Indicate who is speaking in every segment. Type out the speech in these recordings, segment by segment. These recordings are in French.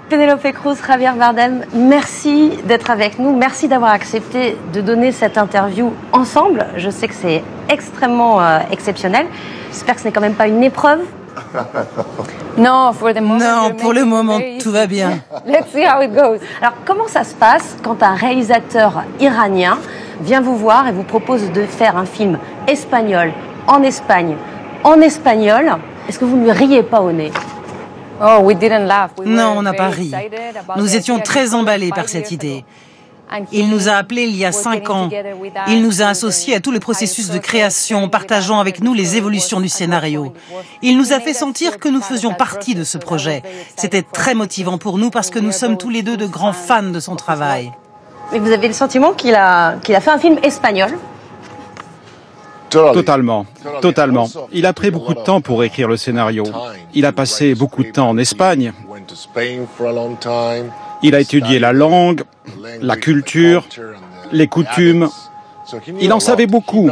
Speaker 1: Penélope Cruz, Javier Bardem, merci d'être avec nous. Merci d'avoir accepté de donner cette interview ensemble. Je sais que c'est extrêmement exceptionnel. J'espère que ce n'est quand même pas une épreuve.
Speaker 2: Non, pour le moment,
Speaker 3: tout va bien.
Speaker 2: Let's see how it goes.
Speaker 1: Alors, comment ça se passe quand un réalisateur iranien vient vous voir et vous propose de faire un film espagnol, en Espagne, en espagnol? Est-ce que vous ne lui riez pas au nez?
Speaker 3: Non, on n'a pas ri. Nous étions très emballés par cette idée. Il nous a appelés il y a 5 ans. Il nous a associés à tout le processus de création, partageant avec nous les évolutions du scénario. Il nous a fait sentir que nous faisions partie de ce projet. C'était très motivant pour nous parce que nous sommes tous les deux de grands fans de son travail.
Speaker 1: Mais vous avez le sentiment qu'il a fait un film espagnol?
Speaker 4: Totalement. Il a pris beaucoup de temps pour écrire le scénario. Il a passé beaucoup de temps en Espagne. Il a étudié la langue, la culture, les coutumes. Il en savait beaucoup.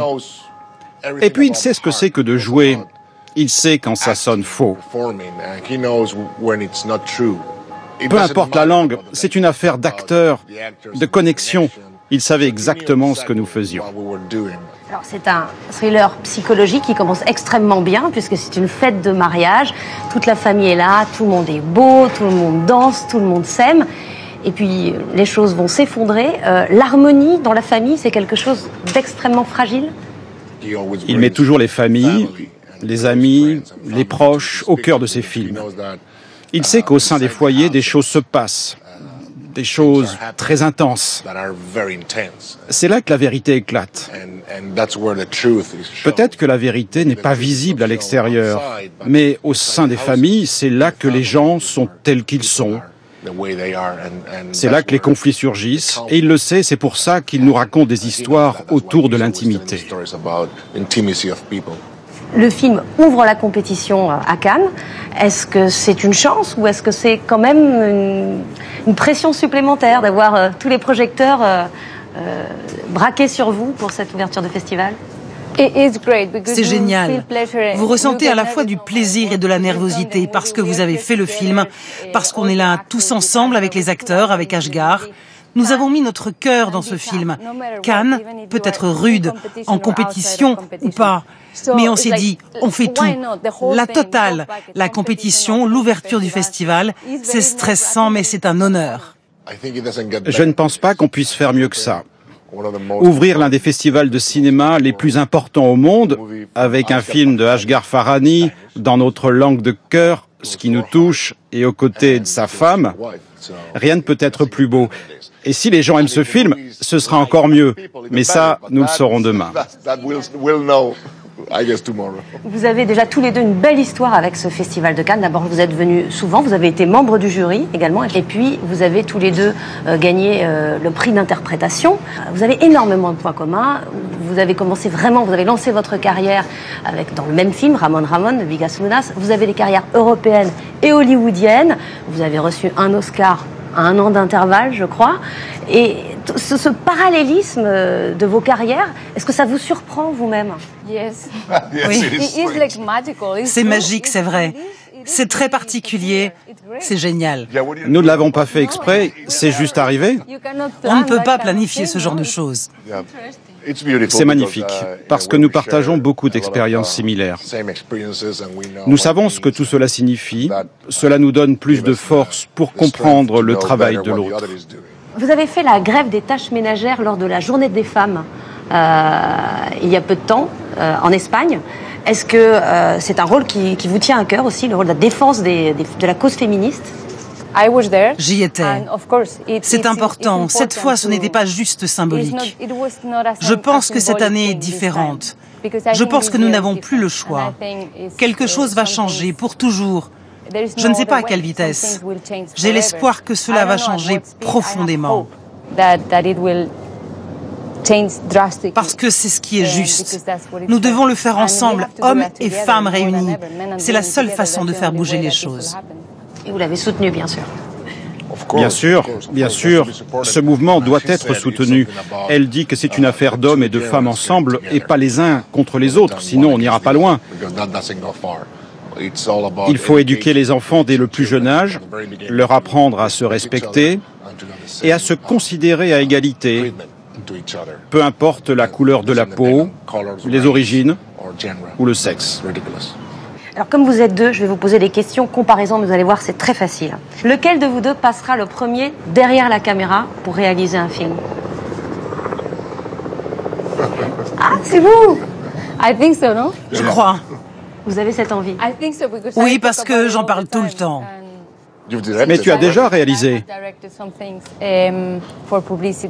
Speaker 4: Et puis il sait ce que c'est que de jouer. Il sait quand ça sonne faux. Peu importe la langue, c'est une affaire d'acteur, de connexion. Il savait exactement ce que nous faisions.
Speaker 1: Alors c'est un thriller psychologique qui commence extrêmement bien puisque c'est une fête de mariage. Toute la famille est là, tout le monde est beau, tout le monde danse, tout le monde s'aime. Et puis les choses vont s'effondrer. L'harmonie dans la famille, c'est quelque chose d'extrêmement fragile.
Speaker 4: Il met toujours les familles, les amis, les proches au cœur de ses films. Il sait qu'au sein des foyers, des choses se passent. Des choses très intenses. C'est là que la vérité éclate. Peut-être que la vérité n'est pas visible à l'extérieur, mais au sein des familles, c'est là que les gens sont tels qu'ils sont. C'est là que les conflits surgissent, et il le sait, c'est pour ça qu'il nous raconte des histoires autour de l'intimité.
Speaker 1: Le film ouvre la compétition à Cannes. Est-ce que c'est une chance ou est-ce que c'est quand même une pression supplémentaire d'avoir tous les projecteurs braqués sur vous pour cette ouverture de festival?
Speaker 3: C'est génial. Vous ressentez à la fois du plaisir et de la nervosité parce que vous avez fait le film, parce qu'on est là tous ensemble avec les acteurs, avec Ashghar. Nous avons mis notre cœur dans ce film. Cannes peut être rude, en compétition ou pas. Mais on s'est dit, on fait tout. La totale. La compétition, l'ouverture du festival, c'est stressant, mais c'est un honneur.
Speaker 4: Je ne pense pas qu'on puisse faire mieux que ça. Ouvrir l'un des festivals de cinéma les plus importants au monde, avec un film de Ashghar Farhani, dans notre langue de cœur, ce qui nous touche, et aux côtés de sa femme, rien ne peut être plus beau. Et si les gens aiment ce film, ce sera encore mieux. Mais ça, nous le saurons demain.
Speaker 1: Vous avez déjà tous les deux une belle histoire avec ce festival de Cannes. D'abord, vous êtes venus souvent, vous avez été membre du jury également, et puis vous avez tous les deux gagné le prix d'interprétation. Vous avez énormément de points communs. Vous avez commencé vraiment, vous avez lancé votre carrière dans le même film, Ramon Ramon de Bigas Lunas. Vous avez des carrières européennes et hollywoodiennes. Vous avez reçu un Oscar à 1 an d'intervalle, je crois. Et ce parallélisme de vos carrières, est-ce que ça vous surprend vous-même?
Speaker 3: Oui. C'est magique, c'est vrai. C'est très particulier, c'est génial.
Speaker 4: Nous ne l'avons pas fait exprès, c'est juste arrivé.
Speaker 3: On ne peut pas planifier ce genre de choses.
Speaker 4: C'est magnifique, parce que nous partageons beaucoup d'expériences similaires. Nous savons ce que tout cela signifie. Cela nous donne plus de force pour comprendre le travail de l'autre.
Speaker 1: Vous avez fait la grève des tâches ménagères lors de la Journée des femmes il y a peu de temps, en Espagne. Est-ce que c'est un rôle qui vous tient à cœur aussi, le rôle de la défense de la cause féministe?
Speaker 3: J'y étais. C'est important. Cette fois, ce n'était pas juste symbolique. Je pense que cette année est différente. Je pense que nous n'avons plus le choix. Quelque chose va changer pour toujours. Je ne sais pas à quelle vitesse. J'ai l'espoir que cela va changer profondément. Parce que c'est ce qui est juste. Nous devons le faire ensemble, hommes et femmes réunis. C'est la seule façon de faire bouger les choses.
Speaker 1: Et vous l'avez soutenu, bien sûr.
Speaker 4: Bien sûr, ce mouvement doit être soutenu. Elle dit que c'est une affaire d'hommes et de femmes ensemble et pas les uns contre les autres, sinon on n'ira pas loin. Il faut éduquer les enfants dès le plus jeune âge, leur apprendre à se respecter et à se considérer à égalité, peu importe la couleur de la peau, les origines ou le sexe.
Speaker 1: Alors comme vous êtes deux, je vais vous poser des questions comparaison, mais vous allez voir, c'est très facile. Lequel de vous deux passera le premier derrière la caméra pour réaliser un film? Ah, c'est vous!
Speaker 2: I think so, non?
Speaker 3: Je crois.
Speaker 1: Vous avez cette envie?
Speaker 3: Oui, parce que j'en parle tout le temps.
Speaker 4: Mais tu as déjà réalisé.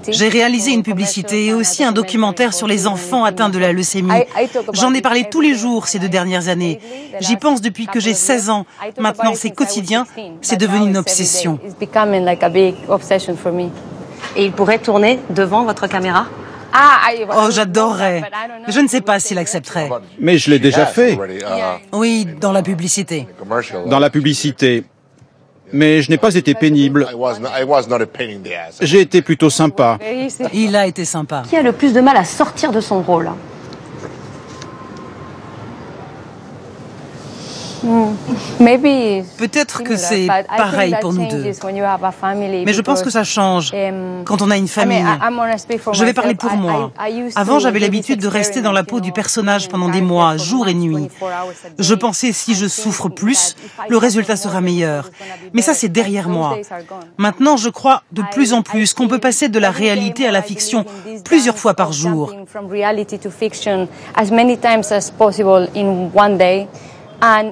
Speaker 3: J'ai réalisé une publicité et aussi un documentaire sur les enfants atteints de la leucémie. J'en ai parlé tous les jours ces 2 dernières années. J'y pense depuis que j'ai 16 ans. Maintenant, c'est quotidien. C'est devenu une obsession.
Speaker 1: Et il pourrait tourner devant votre caméra?
Speaker 3: Oh, j'adorerais. Je ne sais pas s'il accepterait.
Speaker 4: Mais je l'ai déjà fait.
Speaker 3: Oui, dans la publicité.
Speaker 4: Dans la publicité. Mais je n'ai pas été pénible. J'ai été plutôt sympa.
Speaker 3: Il a été sympa.
Speaker 1: Qui a le plus de mal à sortir de son rôle?
Speaker 3: Peut-être que c'est pareil pour nous deux. Mais je pense que ça change quand on a une famille. Je vais parler pour moi. Avant, j'avais l'habitude de rester dans la peau du personnage pendant des mois, jour et nuit. Je pensais si je souffre plus, le résultat sera meilleur. Mais ça, c'est derrière moi. Maintenant, je crois de plus en plus qu'on peut passer de la réalité à la fiction plusieurs fois par jour.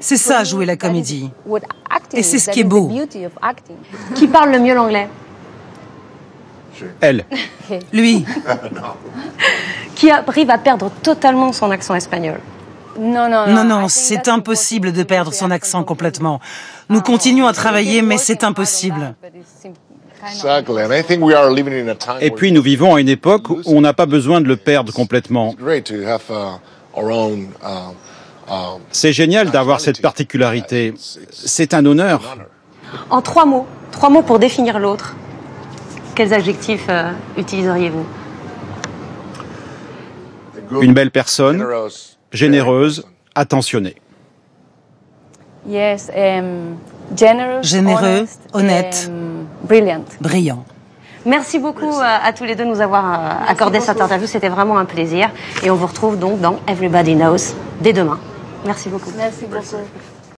Speaker 3: C'est ça, jouer la comédie. Et c'est ce qui est beau.
Speaker 1: Qui parle le mieux l'anglais?
Speaker 4: Elle.
Speaker 3: Lui.
Speaker 1: Qui arrive à perdre totalement son accent espagnol?
Speaker 3: Non, c'est impossible de perdre son accent complètement. Nous continuons à travailler, mais c'est impossible.
Speaker 4: Et puis nous vivons à une époque où on n'a pas besoin de le perdre complètement. C'est génial d'avoir cette particularité. C'est un honneur.
Speaker 1: En 3 mots pour définir l'autre, quels adjectifs utiliseriez-vous?
Speaker 4: Une belle personne, généreuse, attentionnée.
Speaker 3: Généreux, honnête, brillant.
Speaker 1: Merci beaucoup à tous les deux de nous avoir accordé cette interview. C'était vraiment un plaisir. Et on vous retrouve donc dans Everybody Knows dès demain. Merci beaucoup.
Speaker 2: Merci beaucoup.